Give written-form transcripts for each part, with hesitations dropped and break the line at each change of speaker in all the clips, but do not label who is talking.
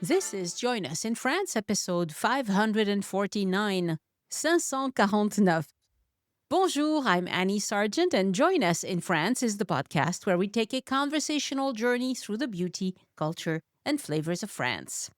This is Join Us in France, episode 549, 549. Bonjour, I'm Annie Sargent, and Join Us in France is the podcast where we take a conversational journey through the beauty, culture, and flavors of France.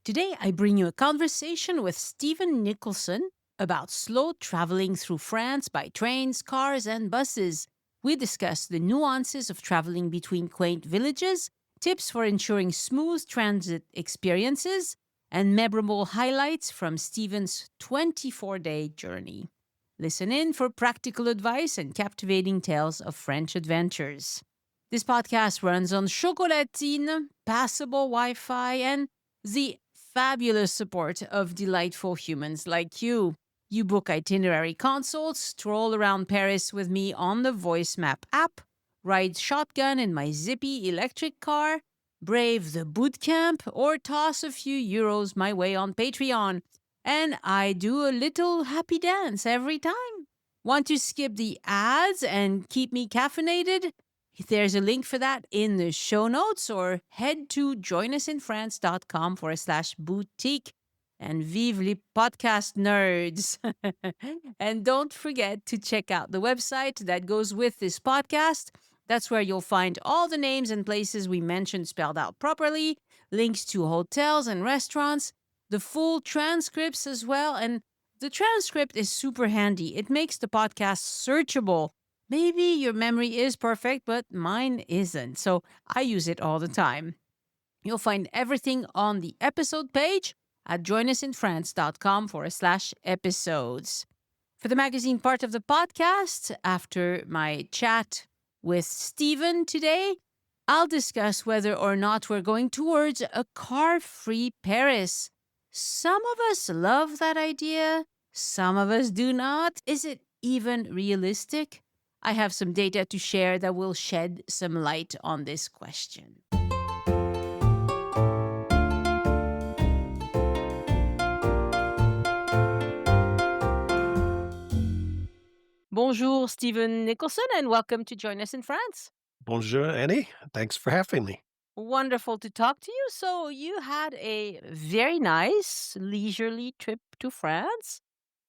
Today, I bring you a conversation with Stephen Nicholson about slow traveling through France by trains, cars, and buses. We discuss the nuances of traveling between quaint villages, tips for ensuring smooth transit experiences, and memorable highlights from Stephen's 24-day journey. Listen in for practical advice and captivating tales of French adventures. This podcast runs on chocolatine, passable Wi-Fi, and the fabulous support of delightful humans like you. You book itinerary consults, stroll around Paris with me on the Voice Map app, ride shotgun in my zippy electric car, brave the boot camp, or toss a few euros my way on Patreon. And I do a little happy dance every time. Want to skip the ads and keep me caffeinated? There's a link for that in the show notes, or head to joinusinfrance.com/boutique. And vive les podcast nerds. And don't forget to check out the website that goes with this podcast. That's where you'll find all the names and places we mentioned spelled out properly, links to hotels and restaurants, the full transcripts as well. And the transcript is super handy. It makes the podcast searchable. Maybe your memory is perfect, but mine isn't. So I use it all the time. You'll find everything on the episode page at joinusinfrance.com/episodes. For the magazine part of the podcast, after my chat with Stephen today, I'll discuss whether or not we're going towards a car-free Paris. Some of us love that idea. Some of us do not. Is it even realistic? I have some data to share that will shed some light on this question. Bonjour, Stephen Nicholson, and welcome to Join Us in France.
Bonjour, Annie. Thanks for having me.
Wonderful to talk to you. So you had a very nice leisurely trip to France.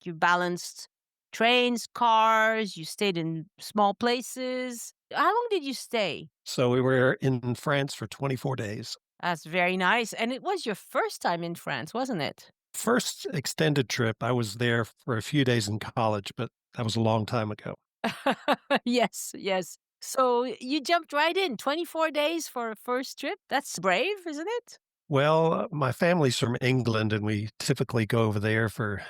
You balanced trains, cars, you stayed in small places. How long did you stay?
So we were in France for 24 days.
That's very nice. And it was your first time in France, wasn't it?
First extended trip, I was there for a few days in college, but that was a long time ago.
Yes, yes. So you jumped right in, 24 days for a first trip. That's brave, isn't it?
Well, my family's from England, and we typically go over there for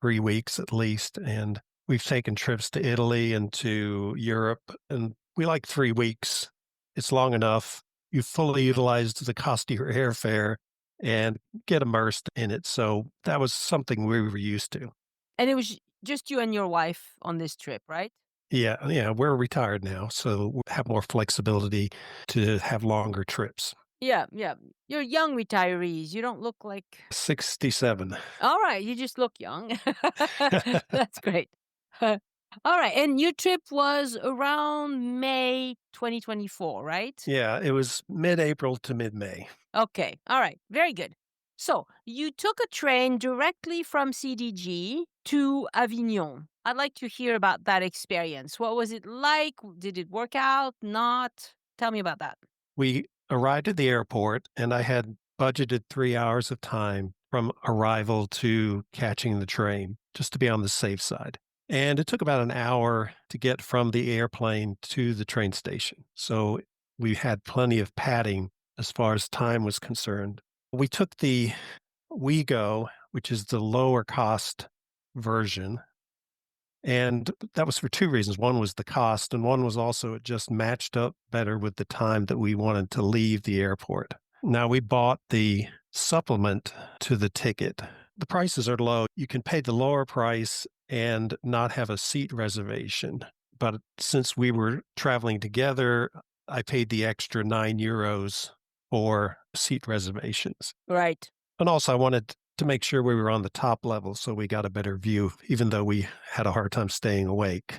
3 weeks at least. And we've taken trips to Italy and to Europe, and we like 3 weeks. It's long enough. You fully utilized the cost of your airfare and get immersed in it. So that was something we were used to.
And it was just you and your wife on this trip, right?
Yeah, we're retired now, so we have more flexibility to have longer trips.
Yeah. You're young retirees. You don't look like...
67.
All right, you just look young. That's great. All right, and your trip was around May 2024, right?
Yeah, it was mid-April to mid-May.
Okay, all right, very good. So you took a train directly from CDG to Avignon. I'd like to hear about that experience. What was it like? Did it work out? Not? Tell me about that.
We arrived at the airport, and I had budgeted 3 hours of time from arrival to catching the train, just to be on the safe side. And it took about an hour to get from the airplane to the train station. So we had plenty of padding as far as time was concerned. We took the OuiGo, which is the lower cost version. And that was for 2 reasons. One was the cost, and one was also it just matched up better with the time that we wanted to leave the airport. Now, we bought the supplement to the ticket. The prices are low. You can pay the lower price and not have a seat reservation. But since we were traveling together, I paid the extra €9 for seat reservations.
Right.
And also, I wanted to make sure we were on the top level so we got a better view, even though we had a hard time staying awake.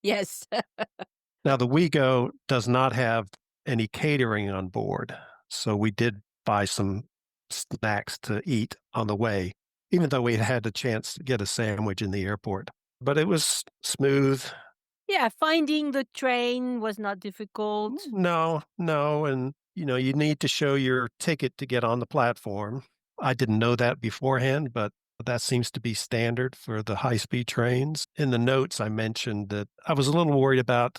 Yes.
Now, the OuiGo does not have any catering on board. So we did buy some snacks to eat on the way, even though we had a chance to get a sandwich in the airport. But it was smooth.
Yeah, finding the train was not difficult.
No, no, and, you need to show your ticket to get on the platform. I didn't know that beforehand, but that seems to be standard for the high-speed trains. In the notes, I mentioned that I was a little worried about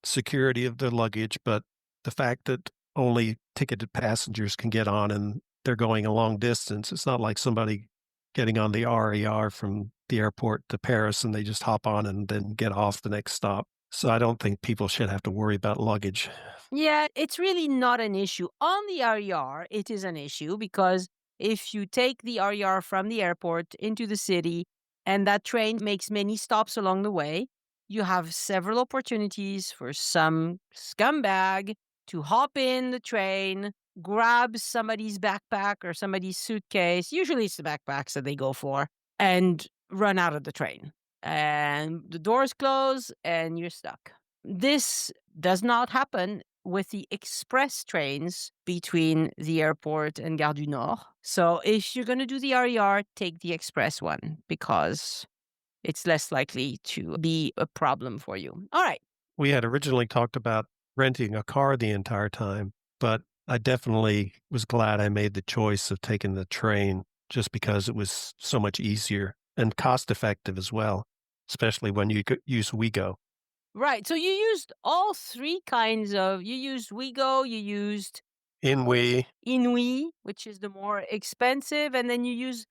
security of the luggage, but the fact that only ticketed passengers can get on and they're going a long distance, it's not like somebody getting on the RER from the airport to Paris and they just hop on and then get off the next stop. So I don't think people should have to worry about luggage.
Yeah, it's really not an issue. On the RER, it is an issue because if you take the RER from the airport into the city and that train makes many stops along the way, you have several opportunities for some scumbag to hop in the train, grab somebody's backpack or somebody's suitcase. Usually it's the backpacks that they go for, and run out of the train. And the doors close and you're stuck. This does not happen with the express trains between the airport and Gare du Nord. So if you're going to do the RER, take the express one because it's less likely to be a problem for you. All right.
We had originally talked about renting a car the entire time, but I definitely was glad I made the choice of taking the train just because it was so much easier and cost effective as well, especially when you could use WeGo.
Right. So you used all three kinds of, you used WeGo, you used
In we,
Inouï, which is the more expensive, and then you use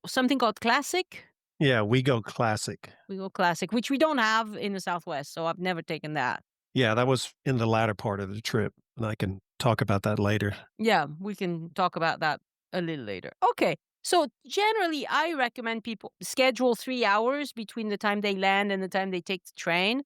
something called Classic.
yeah, WeGo Classic.
WeGo Classic, which we don't have in the Southwest, so I've never taken that.
Yeah, that was in the latter part of the trip, and I can talk about that later.
Yeah, we can talk about that a little later. Okay. So generally, I recommend people schedule 3 hours between the time they land and the time they take the train.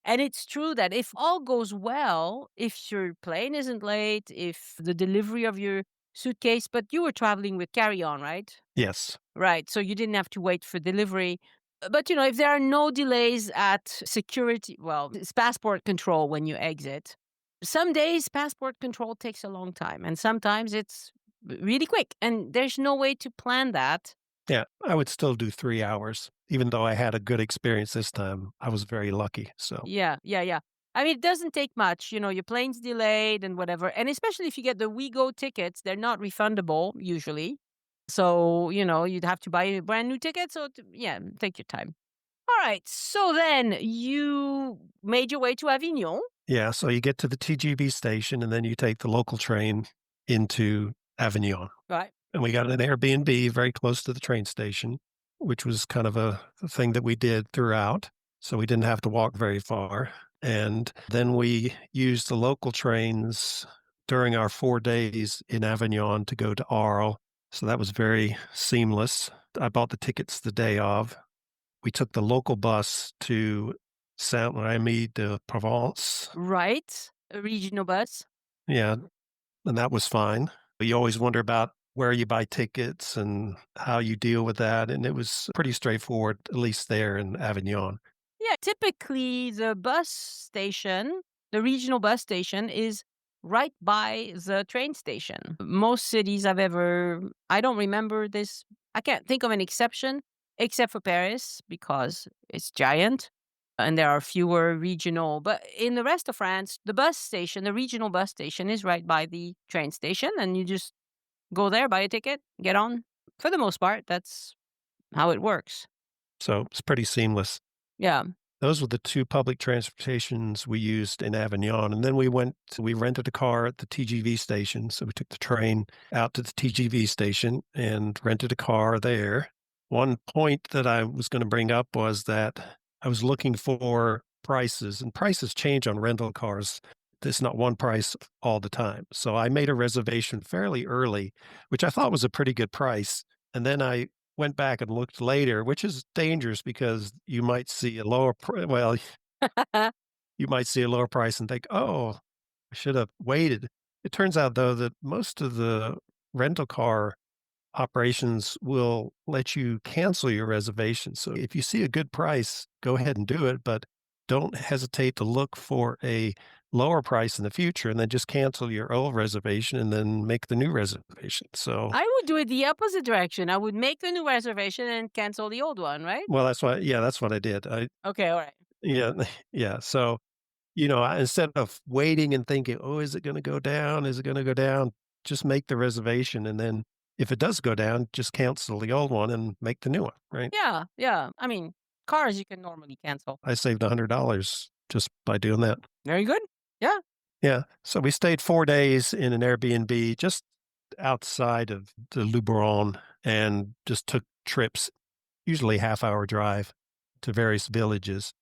And it's true that if all goes well, if your plane isn't late, if the delivery of your suitcase, but you were traveling with carry on, right?
Yes.
Right. So you didn't have to wait for delivery. But, if there are no delays at security, well, it's passport control when you exit. Some days passport control takes a long time, and sometimes it's really quick. And there's no way to plan that.
Yeah, I would still do 3 hours. Even though I had a good experience this time, I was very lucky, so
Yeah, yeah, yeah. I mean, it doesn't take much. Your plane's delayed and whatever. And especially if you get the WeGo tickets, they're not refundable usually. So, you'd have to buy a brand new ticket. So, yeah, take your time. All right. So then you made your way to Avignon.
yeah, so you get to the TGV station, and then you take the local train into Avignon.
Right.
And we got an Airbnb very close to the train station, which was kind of a thing that we did throughout, so we didn't have to walk very far. And then we used the local trains during our 4 days in Avignon to go to Arles, so that was very seamless. I bought the tickets the day of. We took the local bus to Saint-Rémy-de-Provence.
Right. A regional bus.
Yeah, and that was fine. You always wonder about where you buy tickets and how you deal with that, and it was pretty straightforward, at least there in Avignon.
Yeah. Typically, the regional bus station is right by the train station. Most cities I don't remember this. I can't think of an exception except for Paris because it's giant and there are fewer regional. But in the rest of France, the regional bus station is right by the train station, and you just go there, buy a ticket, get on. For the most part, that's how it works.
So it's pretty seamless.
Yeah.
Those were the 2 public transportations we used in Avignon, and then we rented a car at the TGV station, so we took the train out to the TGV station and rented a car there. One point that I was gonna bring up was that I was looking for prices, and prices change on rental cars. There's not one price all the time, so I made a reservation fairly early, which I thought was a pretty good price, and then I went back and looked later, which is dangerous because you might see a you might see a lower price and think, "Oh, I should have waited." It turns out, though, that most of the rental car operations will let you cancel your reservation. So if you see a good price, go ahead and do it, but don't hesitate to look for a lower price in the future and then just cancel your old reservation and then make the new reservation. So,
I would do it the opposite direction. I would make the new reservation and cancel the old one, right?
well, that's what I did.
Okay, all right.
Yeah, yeah. So, instead of waiting and thinking, "Oh, is it gonna go down? Is it gonna go down?" Just make the reservation, and then if it does go down, just cancel the old one and make the new one, right?
Yeah, yeah. I mean, cars you can normally cancel.
I saved $100 just by doing that.
Very good. Yeah.
Yeah, so we stayed 4 days in an Airbnb just outside of the Luberon and just took trips, usually half-hour drive to various villages.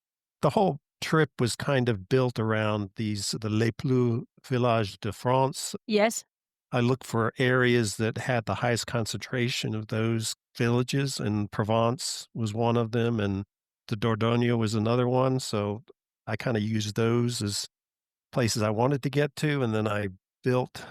The whole trip was kind of built around the Les Plus villages de France.
Yes.
I looked for areas that had the highest concentration of those villages, and Provence was one of them, and the Dordogne was another one, so I kinda used those as places I wanted to get to, and then I built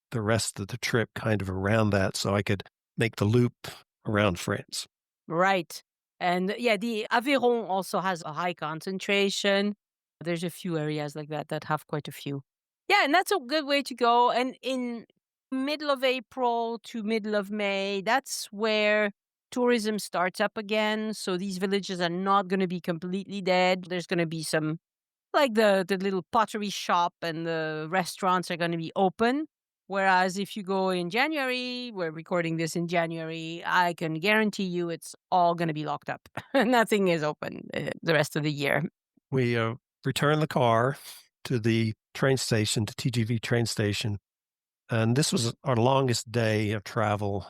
the rest of the trip kind of around that so I could make the loop around France.
Right. And yeah, the Aveyron also has a high concentration. There's a few areas like that that have quite a few. Yeah, and that's a good way to go. And in middle of April to middle of May, that's where tourism starts up again. So these villages are not going to be completely dead. There's going to be some, like the little pottery shop and the restaurants are going to be open. Whereas if you go in January, we're recording this in January, I can guarantee you it's all going to be locked up. Nothing is open the rest of the year.
We, returned the car to the train station, the TGV train station, and this was our longest day of travel.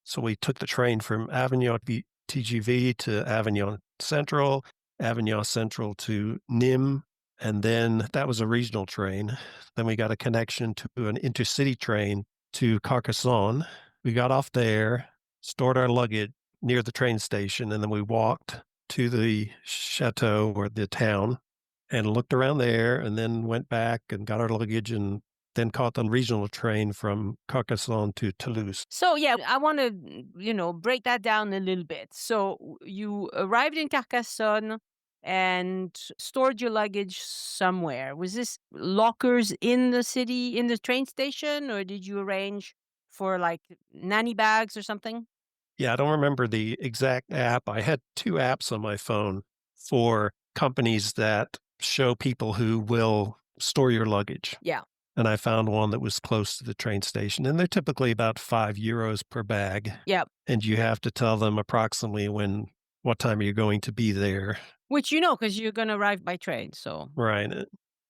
So we took the train from TGV to Avignon Central to Nîmes, and then that was a regional train. Then we got a connection to an intercity train to Carcassonne. We got off there, stored our luggage near the train station, and then we walked to the chateau or the town and looked around there and then went back and got our luggage and then caught the regional train from Carcassonne to Toulouse.
So yeah, I want to, break that down a little bit. So you arrived in Carcassonne and stored your luggage somewhere. Was this lockers in the city, in the train station, or did you arrange for like nanny bags or something?
Yeah, I don't remember the exact app. I had 2 apps on my phone for companies that show people who will store your luggage,
Yeah.
and I found one that was close to the train station, and they're typically about €5 per bag,
Yeah.
and you have to tell them approximately what time you're going to be there.
Which because you're going to arrive by train. So
Right,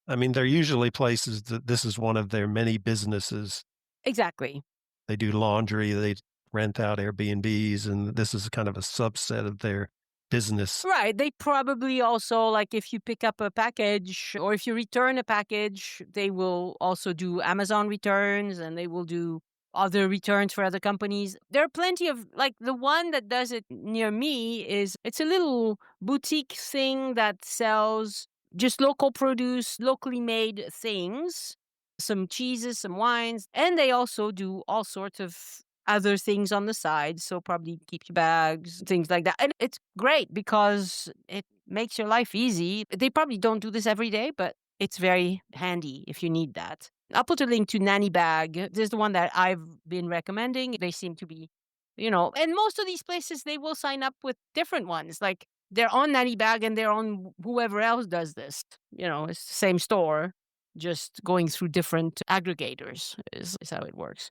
I mean, they're usually places that this is one of their many businesses.
exactly.
They do laundry, they rent out Airbnbs, and this is kind of a subset of their business.
Right. They probably also, like, if you pick up a package or if you return a package, they will also do Amazon returns and they will do other returns for other companies. There are plenty of, like, the one that does it near me it's a little boutique thing that sells just local produce, locally made things, some cheeses, some wines, and they also do all sorts of other things on the side. So probably keep your bags, things like that. And it's great because it makes your life easy. They probably don't do this every day, but it's very handy if you need that. I'll put a link to Nanny Bag. This is the one that I've been recommending. They seem to be, and most of these places, they will sign up with different ones. Like they're on Nanny Bag and they're on whoever else does this. It's the same store, just going through different aggregators is how it works.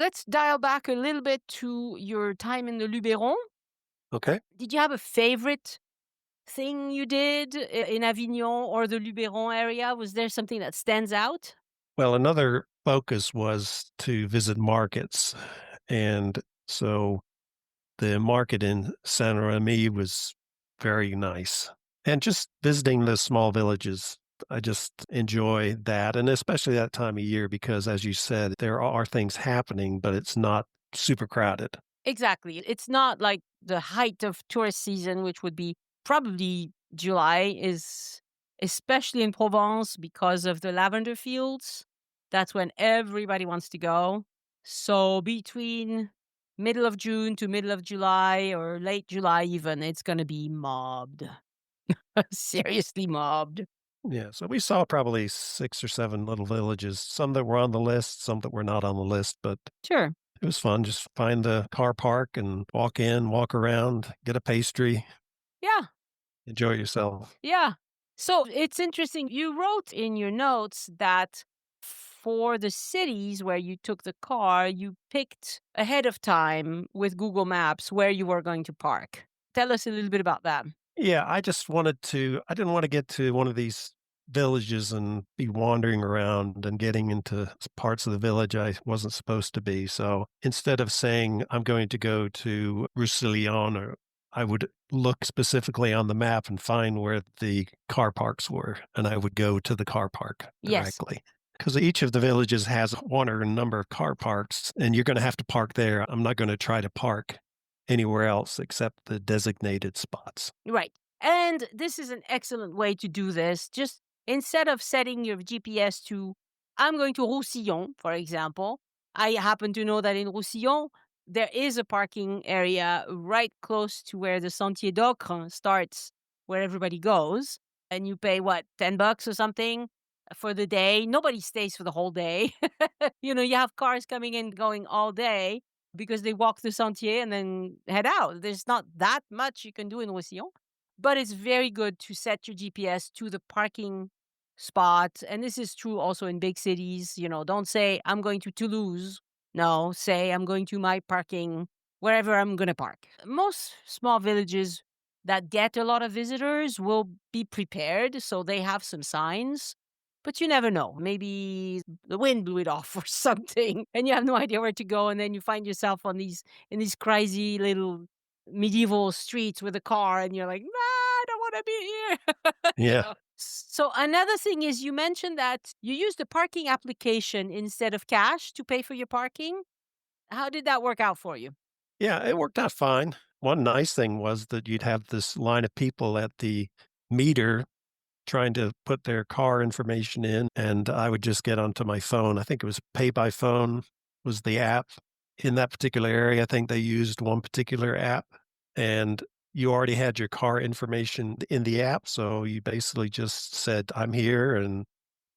Let's dial back a little bit to your time in the Luberon.
Okay.
Did you have a favorite thing you did in Avignon or the Luberon area? Was there something that stands out?
Well, another focus was to visit markets, and so the market in Saint-Rémy was very nice, and just visiting the small villages, I just enjoy that, and especially that time of year because, as you said, there are things happening, but it's not super crowded.
Exactly. It's not like the height of tourist season, which would be probably July, is especially in Provence because of the lavender fields. That's when everybody wants to go. So between middle of June to middle of July or late July even, it's going to be mobbed. Seriously mobbed.
Yeah, so we saw probably 6 or 7 little villages, some that were on the list, some that were not on the list, but
Sure.
it was fun. Just find the car park and walk in, walk around, get a pastry,
Yeah.
enjoy yourself.
Yeah. So it's interesting. You wrote in your notes that for the cities where you took the car, you picked ahead of time with Google Maps where you were going to park. Tell us a little bit about that.
Yeah, I didn't want to get to one of these villages and be wandering around and getting into parts of the village I wasn't supposed to be. So instead of saying I'm going to go to Roussillon, or I would look specifically on the map and find where the car parks were, and I would go to the car park
Yes.
directly. Because each of the villages has one or a number of car parks, and you're going to have to park there. I'm not going to try to park anywhere else except the designated spots.
Right. And this is an excellent way to do this. Just instead of setting your GPS to, I'm going to Roussillon, for example, I happen to know that in Roussillon, there is a parking area right close to where the Sentier d'Ocre starts, where everybody goes. And you pay what, $10 or something for the day? Nobody stays for the whole day. You have cars coming and going all day because they walk the sentier and then head out. There's not that much you can do in Roussillon, but it's very good to set your GPS to the parking spot. And this is true also in big cities. Don't say, I'm going to Toulouse. No, say, I'm going to my parking wherever I'm going to park. Most small villages that get a lot of visitors will be prepared. So they have some signs. But you never know. Maybe the wind blew it off or something, and you have no idea where to go, and then you find yourself on these crazy little medieval streets with a car, and you're like, "Nah, I don't want to be here."
Yeah.
So another thing is you mentioned that you used a parking application instead of cash to pay for your parking. How did that work out for you?
Yeah, it worked out fine. One nice thing was that you'd have this line of people at the meter trying to put their car information in, and I would just get onto my phone. I think it was Pay by Phone was the app. In that particular area, I think they used one particular app, and you already had your car information in the app, so you basically just said, "I'm here," and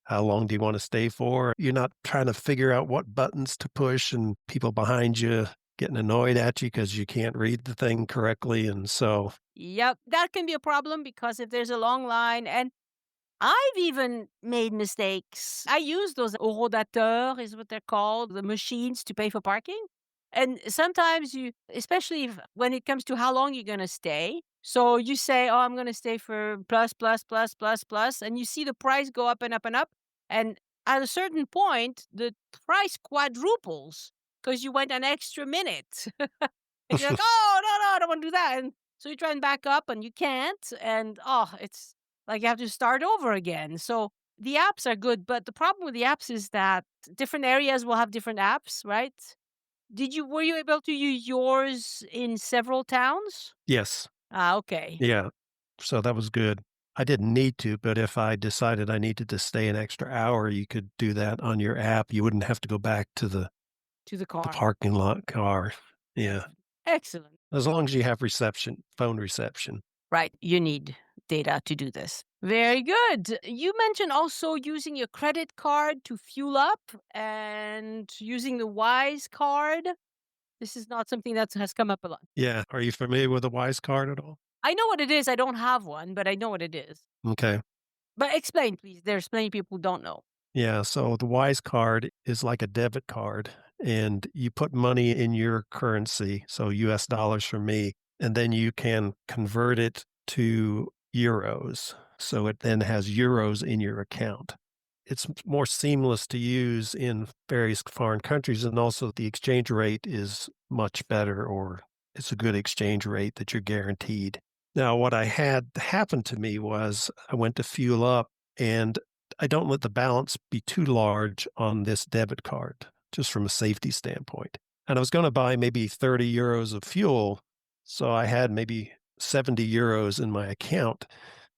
how long do you wanna stay for? You're not trying to figure out what buttons to push and people behind you getting annoyed at you because you can't read the thing correctly, and so
Yep, that can be a problem because if there's a long line, and I've even made mistakes. I use those horodateurs, is what they're called, the machines to pay for parking. And sometimes especially when it comes to how long you're going to stay. So you say, oh, I'm going to stay for plus, plus, plus, plus, plus. And you see the price go up and up and up. And at a certain point, the price quadruples because you went an extra minute. And you're like, "Oh, no, no, I don't wanna do that," and so you try and back up and you can't, and, it's like you have to start over again. So the apps are good, but the problem with the apps is that different areas will have different apps, right? Were you able to use yours in several towns?
yes.
Ah, okay.
Yeah. So that was good. I didn't need to, but if I decided I needed to stay an extra hour, you could do that on your app. You wouldn't have to go back to
To the
the
car.
parking lot car. Yeah.
Excellent.
As long as you have reception, phone reception.
Right, you need data to do this. Very good. You mentioned also using your credit card to fuel up and using the Wise card. This is not something that has come up a lot.
Yeah. Are you familiar with the Wise card at all?
I know what it is. I don't have one, but I know what it is.
Okay.
But explain, please. There's plenty of people who don't know.
Yeah, so the Wise card is like a debit card, and you put money in your currency, so US dollars for me, and then you can convert it to euros. So it then has euros in your account. It's more seamless to use in various foreign countries, and also the exchange rate is much better, or it's a good exchange rate that you're guaranteed. Now, what I had happen to me was I went to fuel up, and I don't let the balance be too large on this debit card, just from a safety standpoint. And I was going to buy maybe 30 euros of fuel. So I had maybe 70 euros in my account.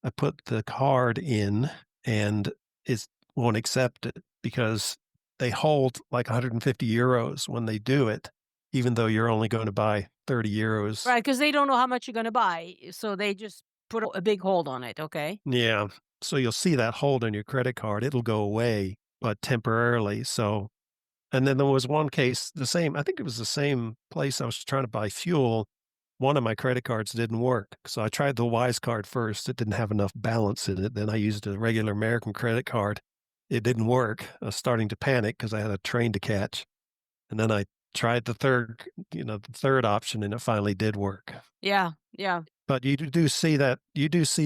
I put the card in and it won't accept it because they hold like 150 euros when they do it, even though you're only going to buy 30 euros.
Right, because they don't know how much you're going to buy. So they just put a big hold on it. Okay.
Yeah. So you'll see that hold on your credit card. It'll go away, but temporarily. So, and then there was one case, I think it was the same place I was trying to buy fuel. One of my credit cards didn't work. So I tried the Wise card first. It didn't have enough balance in it. Then I used a regular American credit card. It didn't work. I was starting to panic because I had a train to catch. And then I tried the third option, and it finally did work.
Yeah, yeah.
But you do see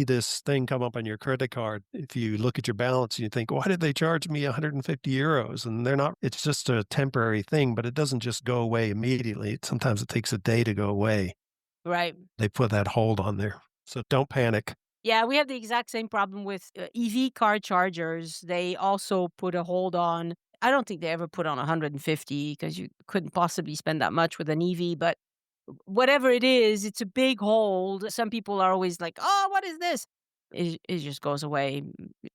this thing come up on your credit card. If you look at your balance, you think, why did they charge me 150 euros? And they're not, it's just a temporary thing, but it doesn't just go away immediately. Sometimes it takes a day to go away.
Right.
They put that hold on there. So don't panic.
Yeah, we have the exact same problem with EV car chargers. They also put a hold on. I don't think they ever put on 150 because you couldn't possibly spend that much with an EV, but whatever it is, it's a big hold. Some people are always like, "Oh, what is this?" It just goes away.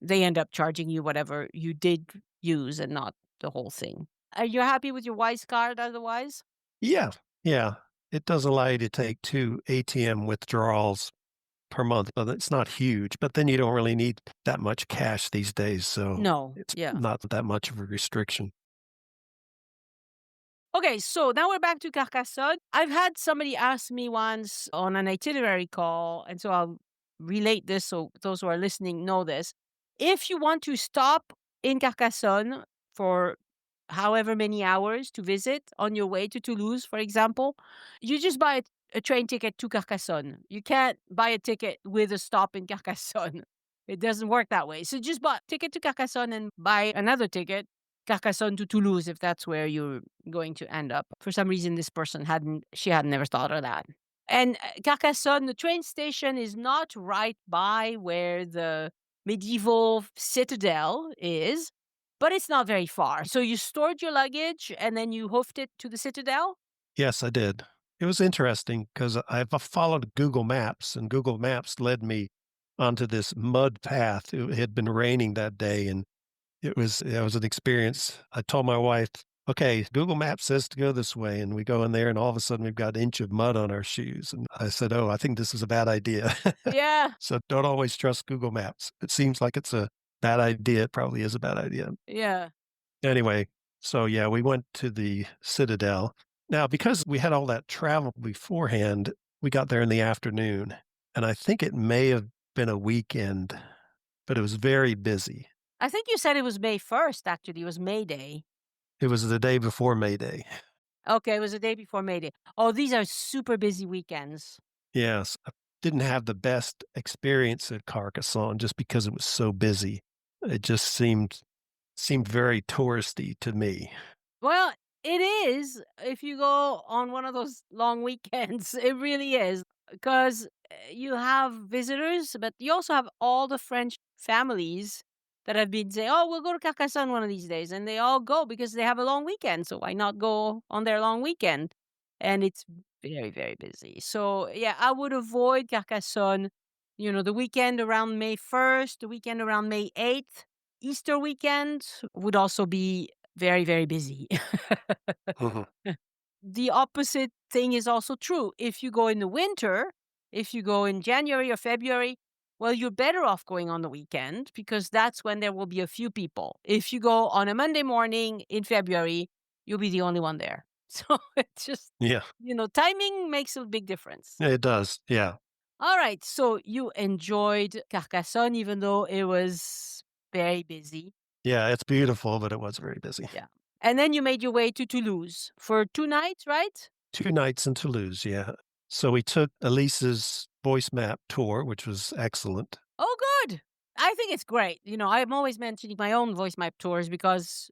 They end up charging you whatever you did use and not the whole thing. Are you happy with your Wise card otherwise?
Yeah. Yeah. It does allow you to take 2 ATM withdrawals per month, but it's not huge. But then you don't really need that much cash these days. So
No.
it's
Yeah.
not that much of a restriction.
Okay, so now we're back to Carcassonne. I've had somebody ask me once on an itinerary call, and so I'll relate this so those who are listening know this. If you want to stop in Carcassonne for however many hours to visit on your way to Toulouse, for example, you just buy a train ticket to Carcassonne. You can't buy a ticket with a stop in Carcassonne. It doesn't work that way. So just buy a ticket to Carcassonne and buy another ticket, Carcassonne to Toulouse, if that's where you're going to end up. For some reason, this person had never thought of that. And Carcassonne, the train station is not right by where the medieval citadel is, but it's not very far. So you stored your luggage and then you hoofed it to the citadel?
Yes, I did. It was interesting because I've followed Google Maps, and Google Maps led me onto this mud path. It had been raining that day, and it was an experience. I told my wife, "Okay, Google Maps says to go this way," and we go in there, and all of a sudden we've got an inch of mud on our shoes. And I said, "Oh, I think this is a bad idea."
Yeah,
So don't always trust Google Maps. It seems like it's a bad idea. It probably is a bad idea.
yeah.
Anyway, so yeah, we went to the Citadel. Now, because we had all that travel beforehand, we got there in the afternoon, and I think it may have been a weekend, but it was very busy.
I think you said it was May 1st, actually. It was May Day.
It was the day before May Day.
Okay, it was the day before May Day. Oh, these are super busy weekends.
Yes, I didn't have the best experience at Carcassonne just because it was so busy. It just seemed very touristy to me.
Well, it is if you go on one of those long weekends. It really is because you have visitors, but you also have all the French families that have been saying, "Oh, we'll go to Carcassonne one of these days," and they all go because they have a long weekend. So why not go on their long weekend? And it's very, very busy. So yeah, I would avoid Carcassonne. The weekend around May 1st, the weekend around May 8th, Easter weekend would also be very, very busy.
Mhm.
The opposite thing is also true. If you go in the winter, if you go in January or February, well, you're better off going on the weekend because that's when there will be a few people. If you go on a Monday morning in February, you'll be the only one there. So it's just,
Yeah,
timing makes a big difference.
it does. Yeah.
All right. So you enjoyed Carcassonne, even though it was very busy.
Yeah, it's beautiful, but it was very busy.
Yeah. And then you made your way to Toulouse for 2 nights, right?
2 nights in Toulouse, yeah. So we took Elise's voice map tour, which was excellent.
Oh, good. I think it's great. I'm always mentioning my own voice map tours because,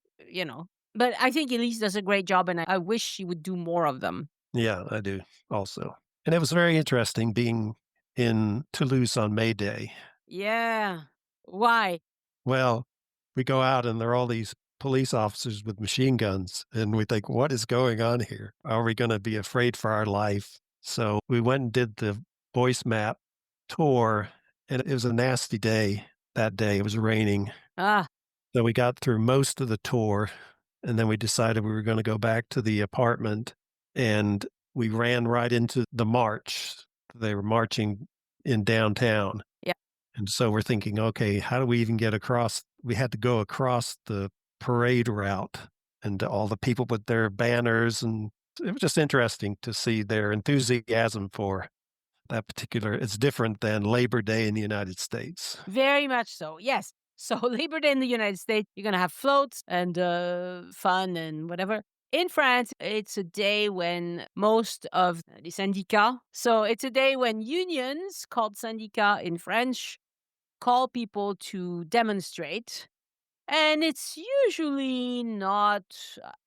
but I think Elise does a great job and I wish she would do more of them.
Yeah, I do also. And it was very interesting being in Toulouse on May Day.
Yeah. Why?
Well, we go out and there are all these police officers with machine guns, and we think, "What is going on here? Are we gonna be afraid for our life?" So we went and did the voice map tour, and it was a nasty day that day. It was raining.
Ah,
So we got through most of the tour, and then we decided we were gonna go back to the apartment, and we ran right into the march. They were marching in downtown.
yeah.
And so we're thinking, okay, how do we even get across? We had to go across the parade route and all the people with their banners. And it was just interesting to see their enthusiasm for that particular. It's different than Labor Day in the United States.
Very much so. Yes. So Labor Day in the United States, you're gonna have floats and fun and whatever. In France, it's a day when most of the syndicats. So it's a day when unions, called syndicats in French, call people to demonstrate. And it's usually not,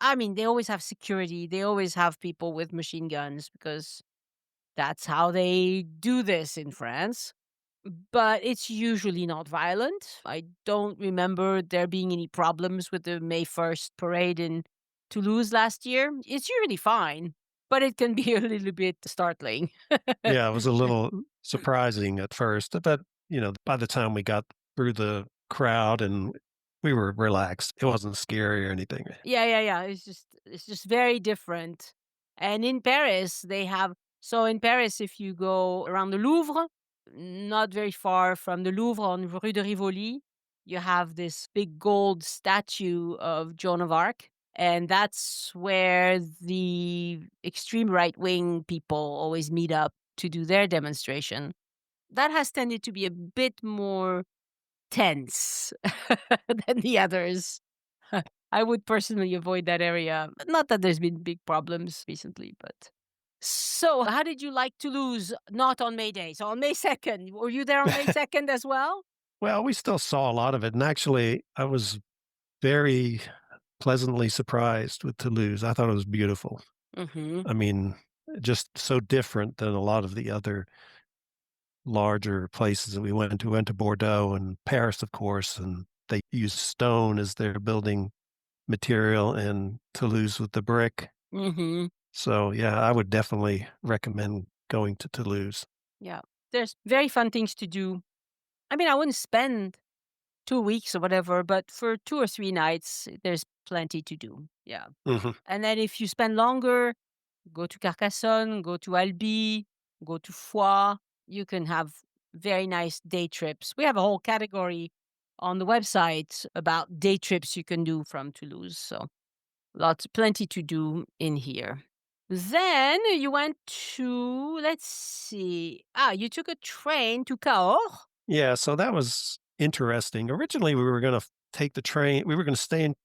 I mean, they always have security. They always have people with machine guns because that's how they do this in France. But it's usually not violent. I don't remember there being any problems with the May 1st parade in Toulouse last year. It's usually fine, but it can be a little bit startling.
Yeah, it was a little surprising at first, but by the time we got through the crowd and we were relaxed, it wasn't scary or anything.
Yeah, yeah, yeah. It's just very different. And in Paris, they have so in Paris, if you go around the Louvre, not very far from the Louvre on Rue de Rivoli, you have this big gold statue of Joan of Arc. And that's where the extreme right wing people always meet up to do their demonstration. That has tended to be a bit more tense than the others. I would personally avoid that area. Not that there's been big problems recently, but. So, how did you like Toulouse? Not on May Day. So, on May 2nd, were you there on May 2nd as well?
Well, we still saw a lot of it, and actually, I was very pleasantly surprised with Toulouse. I thought it was beautiful.
Mm-hmm.
I mean, just so different than a lot of the other larger places that we went to. We went to Bordeaux and Paris, of course, and they use stone as their building material, and Toulouse with the brick.
Mm-hmm.
So, yeah, I would definitely recommend going to Toulouse.
Yeah. There's very fun things to do. I mean, I wouldn't spend 2 weeks or whatever, but for 2 or 3 nights, there's plenty to do. Yeah.
Mhm.
And then if you spend longer, go to Carcassonne, go to Albi, go to Foix. You can have very nice day trips. We have a whole category on the website about day trips you can do from Toulouse. So plenty to do in here. Then you went to, let's see. You took a train to Cahors.
Yeah, so that was interesting. Originally, we were gonna take the train we were gonna stay in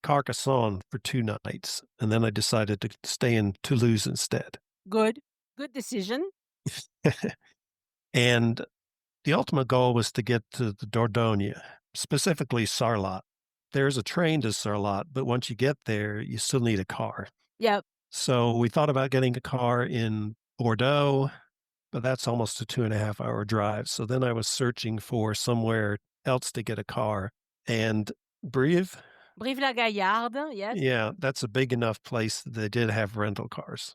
Carcassonne for 2 nights, and then I decided to stay in Toulouse instead.
Good. Good decision.
And the ultimate goal was to get to the Dordogne, specifically Sarlat. There's a train to Sarlat, but once you get there, you still need a car.
Yep.
So we thought about getting a car in Bordeaux, but that's almost a 2.5 hour drive. So then I was searching for somewhere else to get a car. And Brive,
Brive-la-Gaillarde. Yes.
yeah, that's a big enough place that they did have rental cars.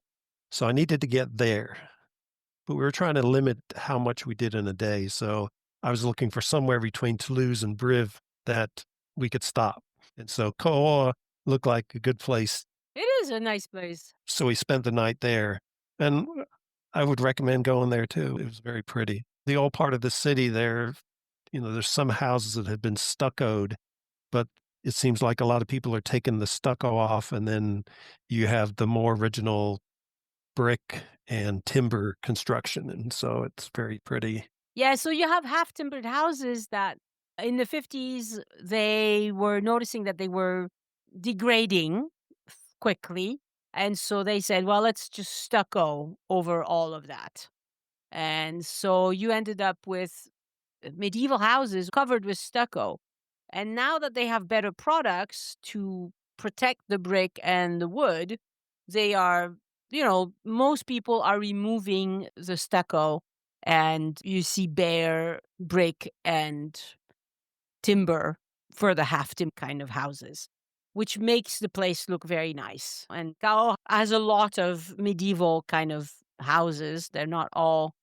So I needed to get there, but we were trying to limit how much we did in a day. So I was looking for somewhere between Toulouse and Brive that we could stop. And so Cahors looked like a good place.
It is a nice place.
So we spent the night there. And I would recommend going there too. It was very pretty. The old part of the city there, there's some houses that have been stuccoed, but it seems like a lot of people are taking the stucco off, and then you have the more original brick and timber construction, and so it's very pretty.
Yeah, so you have half timbered houses that in the 50s, they were noticing that they were degrading quickly. And so they said, well, let's just stucco over all of that. And so you ended up with medieval houses covered with stucco. And now that they have better products to protect the brick and the wood, they are, most people are removing the stucco and you see bare brick and timber for the half timber kind of houses, which makes the place look very nice. And Cahors has a lot of medieval kind of houses. They're not all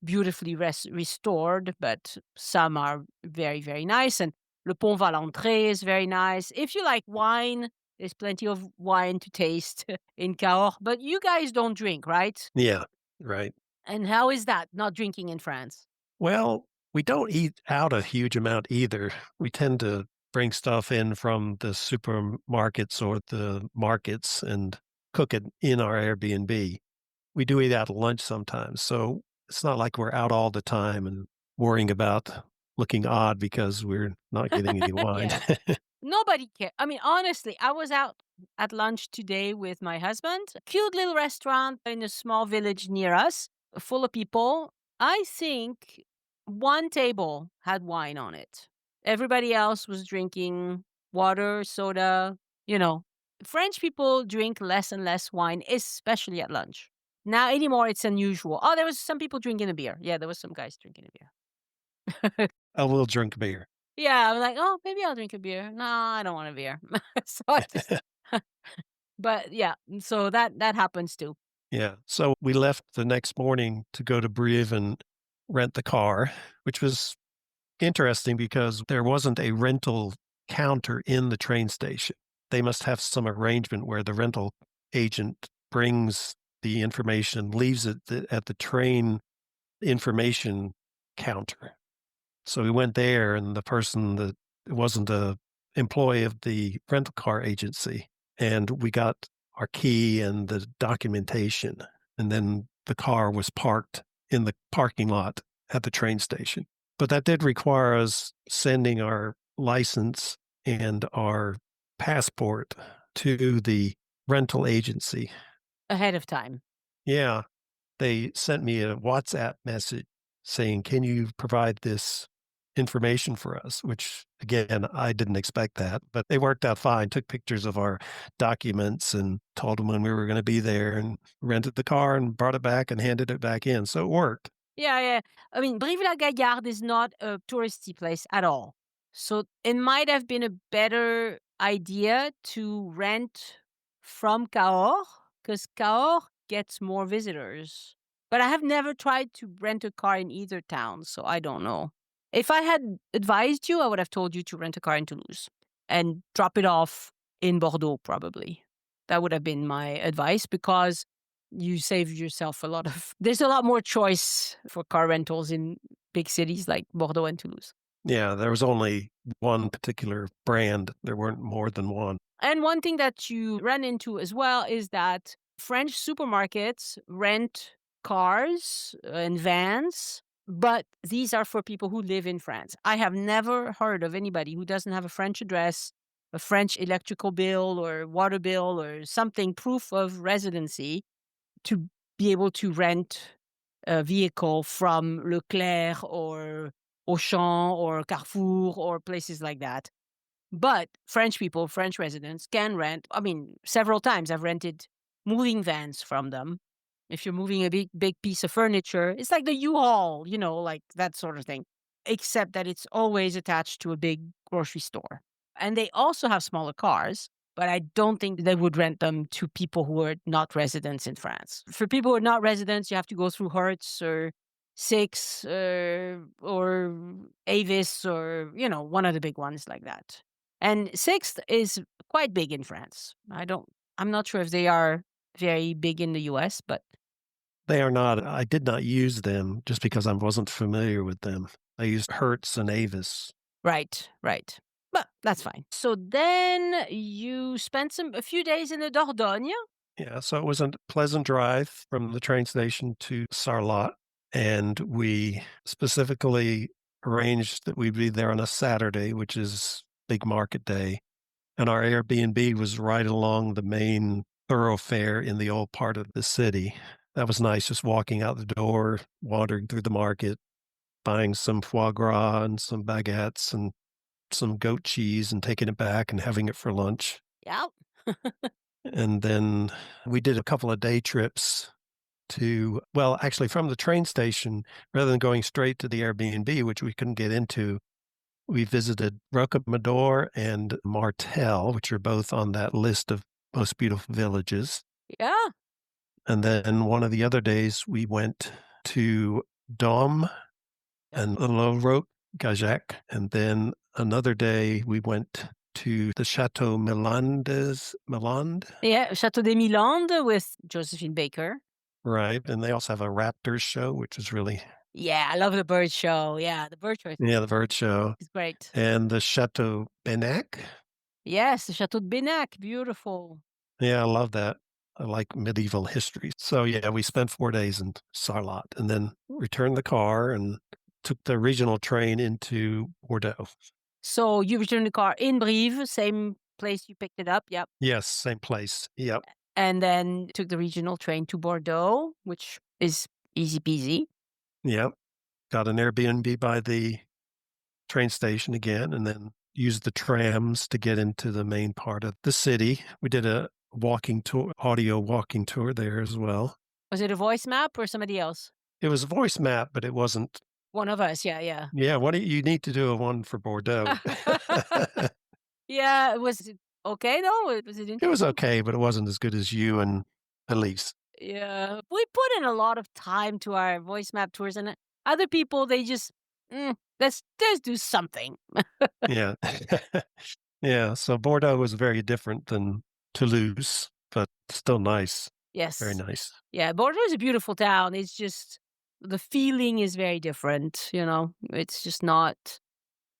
beautifully restored, but some are very, very nice. And Le Pont Valentré is very nice. If you like wine, there's plenty of wine to taste in Cahors. But you guys don't drink, right?
Yeah, right.
And how is that, not drinking in France?
Well, We don't eat out a huge amount either. We tend to bring stuff in from the supermarkets or the markets and cook it in our Airbnb. We do eat out at lunch sometimes, so it's not like we're out all the time and worrying about looking odd because we're not getting any wine.
Yeah. Nobody cares. I mean, honestly, I was out at lunch today with my husband. A cute little restaurant in a small village near us, full of people. I think one table had wine on it. Everybody else was drinking water, soda, you know. French people drink less and less wine, especially at lunch. Now anymore it's unusual. Oh, there was some people drinking a beer. Yeah, there was some guys drinking a beer.
A little drink beer.
Yeah, I'm like, "Oh, maybe I'll drink a beer." "No, I don't want a beer." So I just but yeah, so that happens too.
Yeah, so we left the next morning to go to Brive and rent the car, which was interesting because there wasn't a rental counter in the train station. They must have some arrangement where the rental agent brings the information, leaves it at the train information counter. So we went there, and the person that it wasn't a employee of the rental car agency, and we got our key and the documentation, and then the car was parked in the parking lot at the train station. But that did require us sending our license and our passport to the rental agency.
Ahead of time.
Yeah, they sent me a WhatsApp message saying, "Can you provide this information for us?" Which, again, I didn't expect that, but they worked out fine, took pictures of our documents and told them when we were gonna be there and rented the car and brought it back and handed it back in, so it worked.
Yeah, yeah. I mean, Brive-la-Gaillarde is not a touristy place at all. So it might have been a better idea to rent from Cahors, because Cahors gets more visitors. But I have never tried to rent a car in either town, so I don't know. If I had advised you, I would have told you to rent a car in Toulouse and drop it off in Bordeaux, probably. That would have been my advice because you save yourself a lot of there's a lot more choice for car rentals in big cities like Bordeaux and Toulouse.
Yeah, there was only one particular brand, there weren't more than one.
And one thing that you run into as well is that French supermarkets rent cars and vans, but these are for people who live in France. I have never heard of anybody who doesn't have a French address, a French electrical bill or water bill or something, proof of residency, to be able to rent a vehicle from Leclerc or Auchan or Carrefour or places like that. But French people, French residents can rent. I mean, several times I've rented moving vans from them. If you're moving a big piece of furniture, it's like the U-Haul, like that sort of thing, except that it's always attached to a big grocery store. And they also have smaller cars, but I don't think they would rent them to people who are not residents in France. For people who are not residents, you have to go through Hertz or Six or Avis or, one of the big ones like that. And Sixt is quite big in France. I'm not sure if they are very big in the US, but
They are not. I did not use them just because I wasn't familiar with them. I used Hertz and Avis.
right, right. But that's fine. So then you spent a few days in the Dordogne.
Yeah, so it was a pleasant drive from the train station to Sarlat, and we specifically arranged that we'd be there on a Saturday, which is big market day, and our Airbnb was right along the main thoroughfare in the old part of the city. That was nice, just walking out the door, wandering through the market, buying some foie gras and some baguettes and some goat cheese and taking it back and having it for lunch.
Yeah.
And then we did a couple of day trips well, actually from the train station, rather than going straight to the Airbnb, which we couldn't get into, we visited Rocamadour and Martel, which are both on that list of most beautiful villages.
Yeah.
And then one of the other days, we went to Dôme and Gajac. And then another day, we went to the Chateau Milande.
Yeah. Château des Milandes with Josephine Baker.
Right. And they also have a Raptors show, which is really
Yeah, I love the bird show. Yeah, the bird show
Yeah, the bird show
is great.
and the Chateau Benac.
Yes, the Chateau de Benac, beautiful.
Yeah, I love that. I like medieval history. So, yeah, we spent 4 days in Sarlat and then returned the car and took the regional train into Bordeaux.
So you returned the car in Brive, same place you picked it up. Yep.
Yes, same place. Yep,
And then took the regional train to Bordeaux, which is easy peasy.
yep. Got an Airbnb by the train station again and then used the trams to get into the main part of the city. We did a walking tour, audio walking tour there as well.
Was it a voice map or somebody else?
It was a voice map, but it wasn't.
One of us. Yeah, yeah.
Yeah, what do you need to do a one for Bordeaux?
Yeah, was it okay though? Was it
It was
interesting?
okay, but it wasn't as good as you and Elise.
Yeah, we put in a lot of time to our voice map tours, and other people they just let's do something.
Yeah. Yeah, so Bordeaux was very different than Toulouse, but still nice. Very
Yes,
nice.
yeah, Bordeaux is a beautiful town. It's just the feeling is very different. It's just not.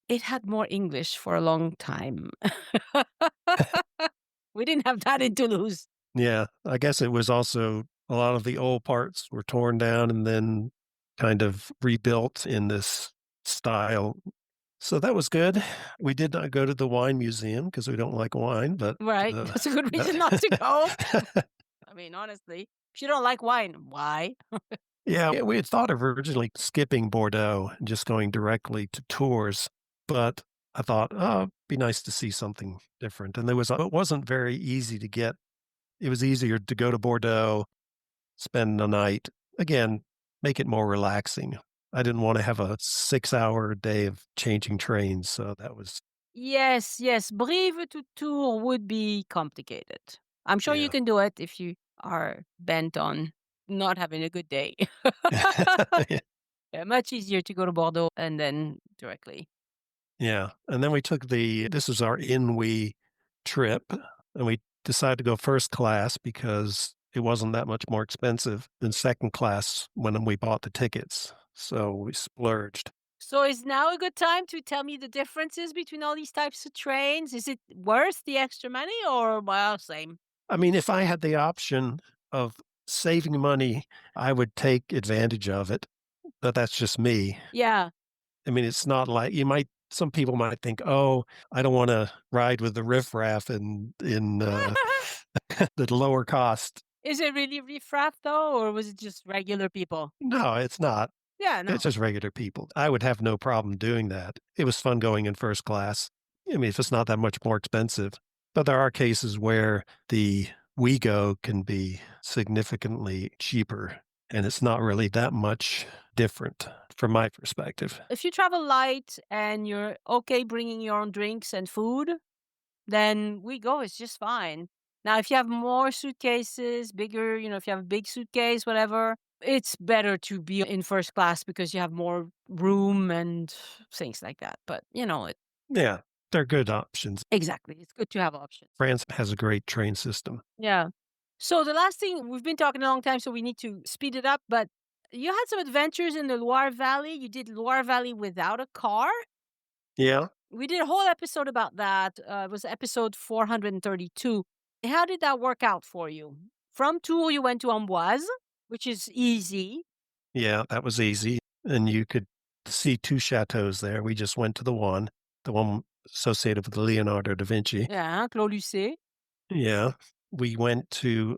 It had more English for a long time. We didn't have that in Toulouse.
Yeah, I guess it was also a lot of the old parts were torn down and then kind of rebuilt in this style. So that was good. We did not go to the wine museum because we don't like wine, but,
Right,
uh,
that's a good reason not to go. I mean, honestly, if you don't like wine, why?
yeah, we had thought of originally skipping Bordeaux and just going directly to tours, but I thought, "Oh, it'd be nice to see something different." And it wasn't very easy to get. It was easier to go to Bordeaux, spend the night. Again, make it more relaxing. I didn't wanna have a 6-hour day of changing trains, so that was
Yes, yes. Brive to Tours would be complicated. I'm sure you
yeah.
can do it if you are bent on not having a good day. Yeah, much easier to go to Bordeaux and then directly.
Yeah, and then we took this was our Inouï trip, and we decided to go first class because it wasn't that much more expensive than second class when we bought the tickets, so we splurged.
So is now a good time to tell me the differences between all these types of trains? Is it worth the extra money or well, same?
I mean, if I had the option of saving money, I would take advantage of it, but that's just me.
Yeah.
I mean, it's not like some people might think, "Oh, I don't wanna ride with the riffraff in the lower cost."
Is it really riffraff though, or was it just regular people?
No, it's not.
Yeah,
It's
no.
just regular people. I would have no problem doing that. It was fun going in first class. I mean, if it's not that much more expensive. But there are cases where the OuiGo can be significantly cheaper, and it's not really that much different from my perspective.
If you travel light and you're okay bringing your own drinks and food, then we go is just fine. Now, if you have more suitcases, bigger, if you have a big suitcase, whatever, it's better to be in first class because you have more room and things like that. But,
Yeah, they're good options.
exactly. It's good to have options.
France has a great train system.
Yeah. So the last thing, we've been talking a long time, so we need to speed it up. But you had some adventures in the Loire Valley. You did Loire Valley without a car.
Yeah.
We did a whole episode about that. It was episode 432. How did that work out for you? From Tours, you went to Amboise, which is easy.
Yeah, that was easy, and you could see 2 chateaux there. We just went to the one associated with Leonardo da Vinci.
Yeah, Clos Lucé.
Yeah. We went to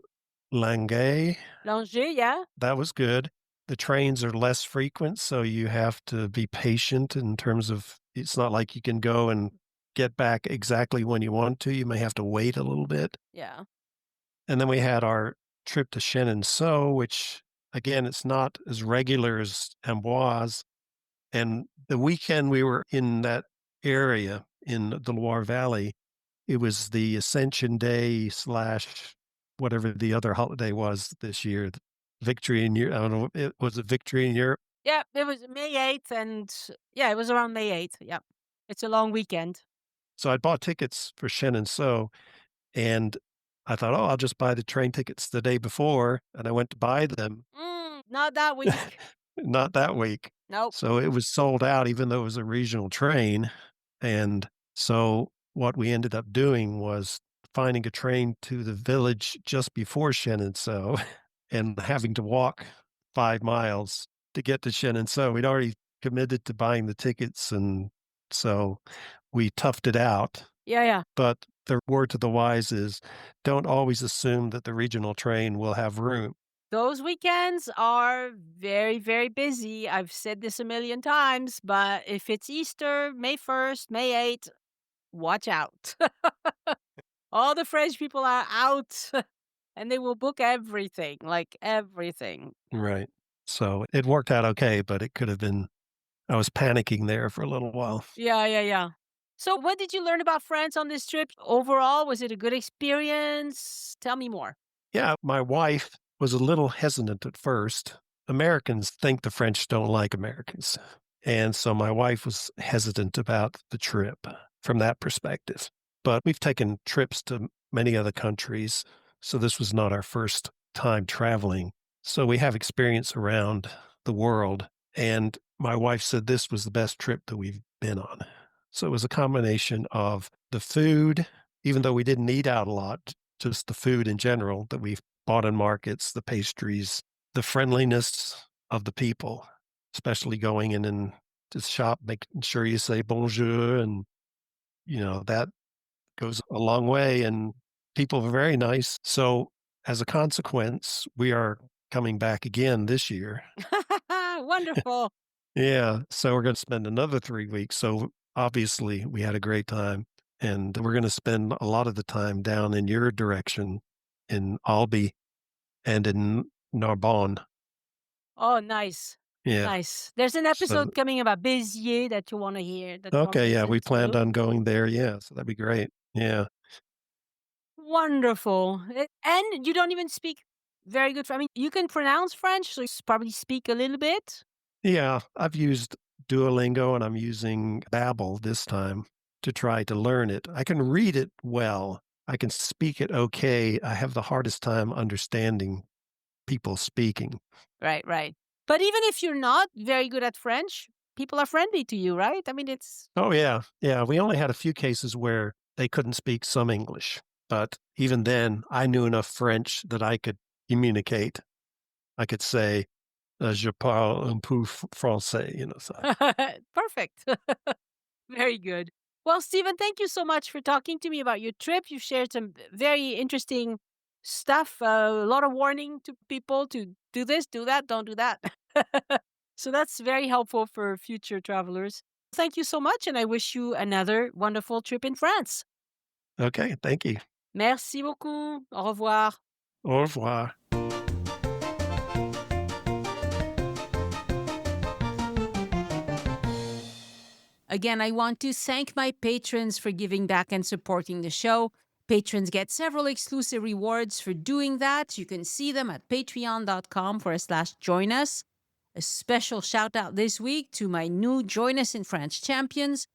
Langeais.
Langer, yeah.
That was good. The trains are less frequent, so you have to be patient in terms of it's not like you can go and get back exactly when you want to. You may have to wait a little bit.
Yeah.
And then we had our trip to Chenonceau, which again, it's not as regular as Amboise. And the weekend we were in that area in the Loire Valley, it was the Ascension Day slash whatever the other holiday was this year. Victory in Europe. I don't know. It was a victory in Europe.
Yeah, it was May 8th, and yeah, it was around May 8th. Yeah. It's a long weekend.
So I bought tickets for Chenonceau and I thought, oh, I'll just buy the train tickets the day before. And I went to buy them.
Not that week.
not that week.
Nope.
So it was sold out even though it was a regional train, and so what we ended up doing was finding a train to the village just before Chenonceau and having to walk 5 miles to get to Chenonceau. We'd already committed to buying the tickets, and so we toughed it out.
Yeah, yeah.
But the word to the wise is don't always assume that the regional train will have room.
Those weekends are very, very busy. I've said this a million times, but if it's Easter, May 1st, May 8th, watch out. All the French people are out and they will book everything, like everything.
Right. So it worked out okay, but it could have been I was panicking there for a little while.
Yeah, yeah, yeah. So, what did you learn about France on this trip? Overall, was it a good experience? Tell me more.
Yeah, my wife was a little hesitant at first. Americans think the French don't like Americans. And so my wife was hesitant about the trip from that perspective. But we've taken trips to many other countries. So this was not our first time traveling. So we have experience around the world. And my wife said this was the best trip that we've been on. So it was a combination of the food, even though we didn't eat out a lot, just the food in general that we've bought in markets, the pastries, the friendliness of the people, especially going in and to shop, making sure you say bonjour, and that goes a long way. And people are very nice. So as a consequence, we are coming back again this year.
Wonderful.
Yeah. So we're going to spend another 3 weeks. So obviously we had a great time. And we're going to spend a lot of the time down in your direction in Albi and in Narbonne.
Oh, nice.
Yeah.
Nice. There's an
So,
episode coming about Béziers that you want to hear, that you want to
okay. Yeah.
listen
We planned
to.
on going there. Yeah. So that'd be great. Yeah.
Wonderful. And you don't even speak very good I mean, you can pronounce French, so you probably speak a little bit.
Yeah. I've used Duolingo and I'm using Babbel this time to try to learn it. I can read it well. I can speak it okay. I have the hardest time understanding people speaking.
Right, right. But even if you're not very good at French, people are friendly to you, right? I mean, it's
Oh, yeah. Yeah. We only had a few cases where they couldn't speak some English. But even then, I knew enough French that I could communicate. I could say, je parle un peu français, so.
perfect. Very good. Well, Stephen, thank you so much for talking to me about your trip. You shared some very interesting stuff, a lot of warning to people to do this, do that, don't do that. So that's very helpful for future travelers. Thank you so much, and I wish you another wonderful trip in France.
Okay. Thank you.
Merci beaucoup. Au revoir.
Au revoir.
Again, I want to thank my patrons for giving back and supporting the show. Patrons get several exclusive rewards for doing that. You can see them at patreon.com/join us. A special shout out this week to my new Join Us in France champions,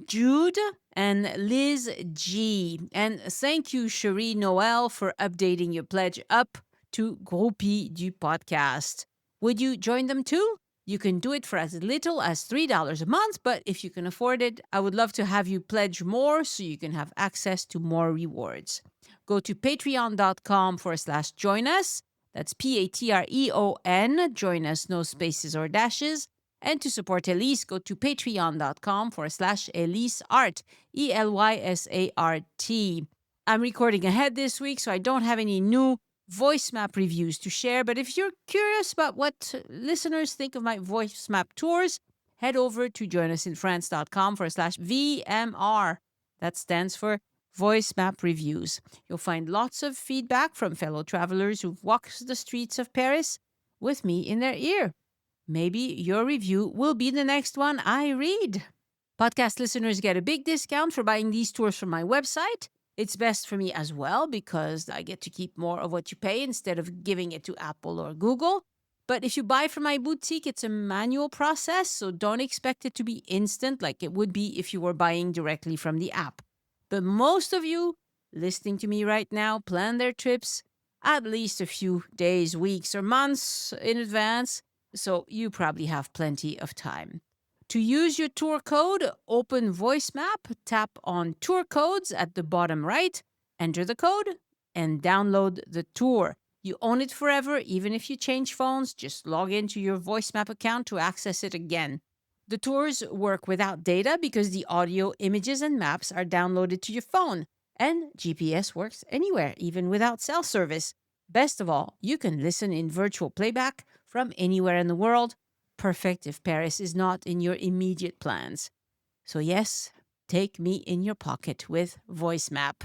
Jude and Liz G. And thank you, Cherie Noel, for updating your pledge up to Groupie du podcast. Would you join them too? You can do it for as little as $3 a month, but if you can afford it, I would love to have you pledge more so you can have access to more rewards. Go to patreon.com/join us. That's Patreon, join us, no spaces or dashes. And to support Elise, go to patreon.com/EliseArt, ELYSART. I'm recording ahead this week, so I don't have any new voice map reviews to share. But if you're curious about what listeners think of my voice map tours, head over to joinusinfrance.com/VMR. That stands for Voice Map Reviews. You'll find lots of feedback from fellow travelers who've walked the streets of Paris with me in their ear. Maybe your review will be the next one I read. Podcast listeners get a big discount for buying these tours from my website. It's best for me as well because I get to keep more of what you pay instead of giving it to Apple or Google. But if you buy from my boutique, it's a manual process, so don't expect it to be instant like it would be if you were buying directly from the app. But most of you listening to me right now plan their trips at least a few days, weeks, or months in advance. so you probably have plenty of time. To use your tour code, open Voice Map, tap on Tour Codes at the bottom right, enter the code, and download the tour. You own it forever, even if you change phones. Just log into your Voice Map account to access it again. The tours work without data because the audio, images, and maps are downloaded to your phone. And GPS works anywhere, even without cell service. Best of all, you can listen in virtual playback from anywhere in the world. Perfect if Paris is not in your immediate plans. So, yes, take me in your pocket with Voice Map.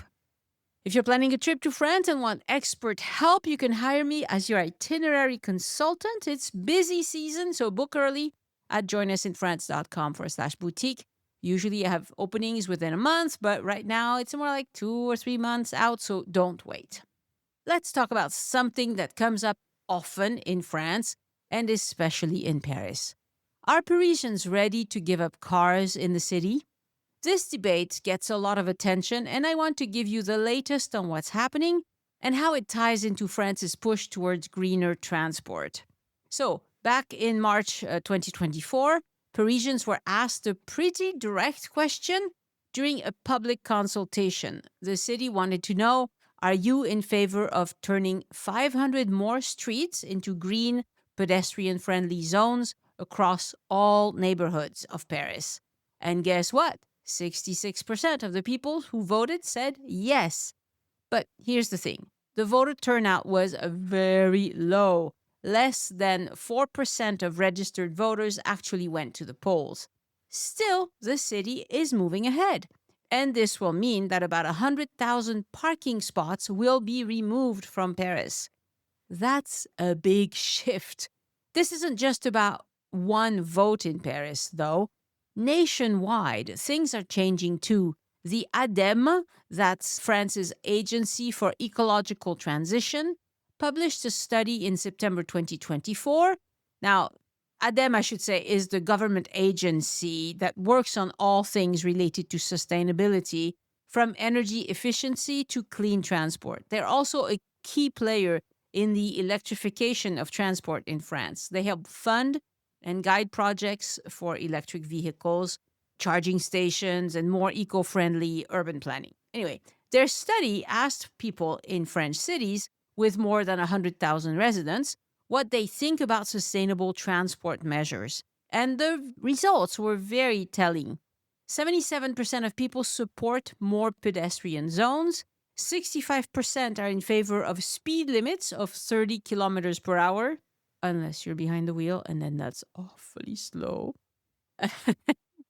If you're planning a trip to France and want expert help, you can hire me as your itinerary consultant. It's busy season, so book early at joinusinfrance.com/boutique. Usually I have openings within a month, but right now it's more like 2 or 3 months out, so don't wait. Let's talk about something that comes up often in France and especially in Paris. Are Parisians ready to give up cars in the city? This debate gets a lot of attention, and I want to give you the latest on what's happening and how it ties into France's push towards greener transport. So, back in March 2024, Parisians were asked a pretty direct question during a public consultation. The city wanted to know, are you in favor of turning 500 more streets into green, pedestrian friendly zones across all neighborhoods of Paris? And guess what? 66% of the people who voted said yes. But here's the thing, the voter turnout was very low. Less than 4% of registered voters actually went to the polls. Still, the city is moving ahead. And this will mean that about 100,000 parking spots will be removed from Paris. That's a big shift. This isn't just about one vote in Paris, though. Nationwide, things are changing too. The ADEME, that's France's Agency for Ecological Transition, published a study in September 2024. Now, ADEME, I should say, is the government agency that works on all things related to sustainability, from energy efficiency to clean transport. They're also a key player in the electrification of transport in France. They help fund and guide projects for electric vehicles, charging stations, and more eco-friendly urban planning. Anyway, their study asked people in French cities with more than 100,000 residents what they think about sustainable transport measures. And the results were very telling. 77% of people support more pedestrian zones. 65% are in favor of speed limits of 30 kilometers per hour, unless you're behind the wheel, and then that's awfully slow.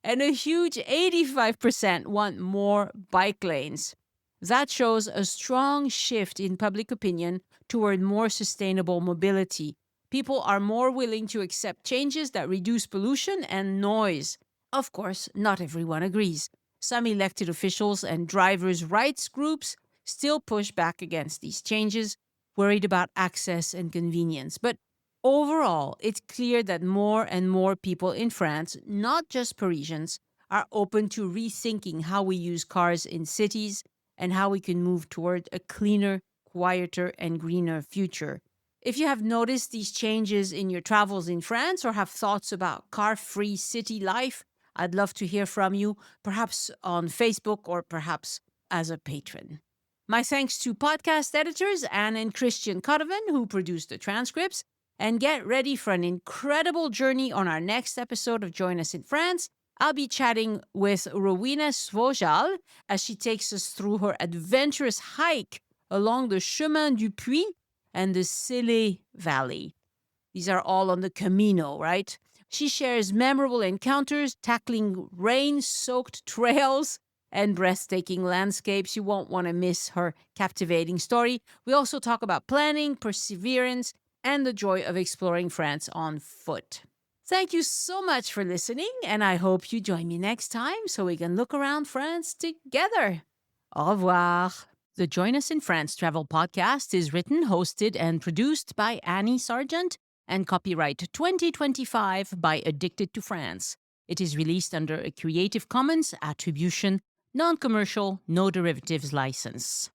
And a huge 85% want more bike lanes. That shows a strong shift in public opinion toward more sustainable mobility. People are more willing to accept changes that reduce pollution and noise. Of course, not everyone agrees. Some elected officials and drivers' rights groups still push back against these changes, worried about access and convenience. But overall, it's clear that more and more people in France, not just Parisians, are open to rethinking how we use cars in cities and how we can move toward a cleaner, quieter, and greener future. If you have noticed these changes in your travels in France or have thoughts about car-free city life, I'd love to hear from you, perhaps on Facebook or perhaps as a patron. My thanks to podcast editors Anne and Christian Codovan, who produced the transcripts. And get ready for an incredible journey on our next episode of Join Us in France. I'll be chatting with Rowena Svojal as she takes us through her adventurous hike along the Chemin du Puy and the Célé Valley. These are all on the Camino, right? She shares memorable encounters, tackling rain-soaked trails and breathtaking landscapes. You won't want to miss her captivating story. We also talk about planning, perseverance, and the joy of exploring France on foot. Thank you so much for listening, and I hope you join me next time so we can look around France together. Au revoir. The Join Us in France travel podcast is written, hosted, and produced by Annie Sargent and copyright 2025 by Addicted to France. It is released under a Creative Commons Attribution, Non-Commercial, No Derivatives license.